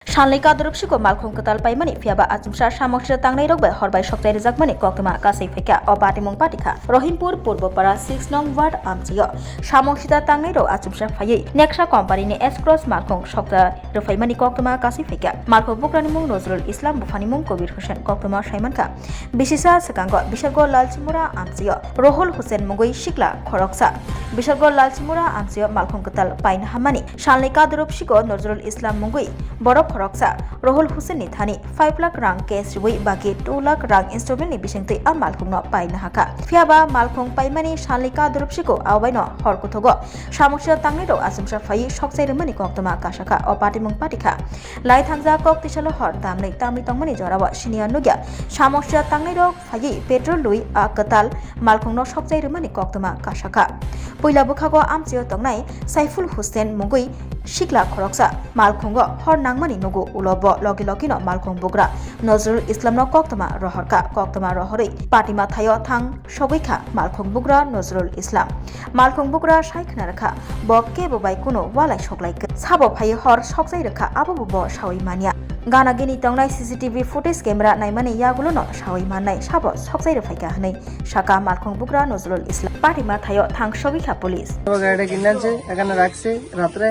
Shanlika Drupshiko Malkhung Katal Paimani Fiaba Achumsha Shamoksha Tangnai Rogba Horbai Sokchawi Rwjakkmani Koktuma Kasai Feka Obatimung Patika Rahimpuro Purbopara 6 nong ward Amchio Shamoksha Tangnai Ro Achumsha Faye Neksha Company ni S-Cross Malkhung Sokta Rufaimani Koktuma Kasai Feka Malkhung Bukranimung Nozrul Islam Bufanimung Kobir Hussein Koktuma Shaimanka Bisisa Sekango Bishargo Lalchimura Amchio Rohul Hussein Mungoi Shikla Khoroksa Bishargo Lalchimura Amchio Malkhung Katal Pain Hamani Shanlika Drupshiko Nozrul Islam Mungoi Borok Khoroksa Rohul Hussein ni thani 5 lakh rang cash rui bagi 2 lakh rang installment ni bisingtui a Malkhung no paina haka Fiaba Malkhung paimani Shanlika Drupshiko awaino horkuthogo Shamoksha Tangnai ro asumsha phai Sokchawi rwmani koktuma kasaka Obatimung Patika Lai Thangja kok tisalo hor tamnai tamni tongmani jorawa senior nugya Shamoksha Tangnai ro phai petrol lui a katal Malkhung no Sokchawi rwmani koktuma kasaka Poila bukhago amchio tongnai Saiful Hussein mungui Shikla Khoroksa Malkhungo hor nangmani nugu ulobo logi no Malkhung bugra Nozrul Islam no koktuma rohorei patima thayo thang sogoikha Malkhung bugra Nozrul Islam Malkhung bugra saikhna rakha bokke bobai kuno walai soklai sabo phai hor Sokchawi rakha abo bo sawai mania Gana gini tongnai CCTV footage camera naimani Yagulo no sawai manai sabo Sokchawi rwfaika hanai Shaka Malkhung bugra Nozrul Islam patima thayo thang sogoikha police গাড়িটা কিনছে এখানে রাখছে রাত্রে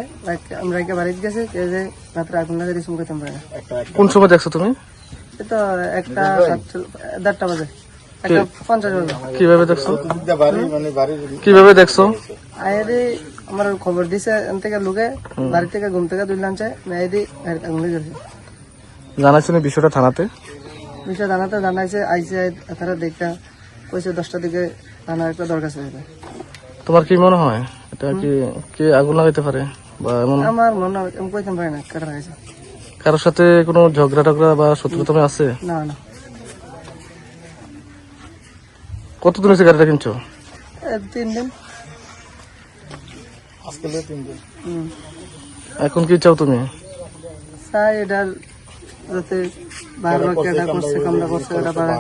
আমরা একে বাড়িতে গেছি যে রাত্রে আগুন লাগে রিসিভ করতে আমরা কোন সময় দেখছো তুমি? এটা একটা 1:30 বাজে একটা 50 বাজে কিভাবে দেখছো? কিভাবে দেখছো? আইদি আমার খবর দিছে এন থেকে লোকে বাড়ি থেকে ঘুম থেকে দুইলানছে মেয়েদি আগুন লাগে গেছে জানাইছেন বিষয়টা থানাতে? বিষয় জানাতে জানাইছে আইছে তারা দেখতে কইছে 10টার দিকে থানার একটা দরকার আছে তোমার কি মনে হয় এটা কি আগুন লাগাইতে পারে বা এমন? আমার মনে হয় আমি কইতে পারি না কারা লাগাইছে কারোর সাথে কোনো ঝগড়া টগড়া বা শত্রুতা আছে? না না কতদিন হয়েছে গাড়িটা কিনছো? 3 দিন আজকে 3 দিন। এখন কি চাও তুমি? স্যার এটা যাতে বারবার কেটা করছে কামড়া করছে এটা পারে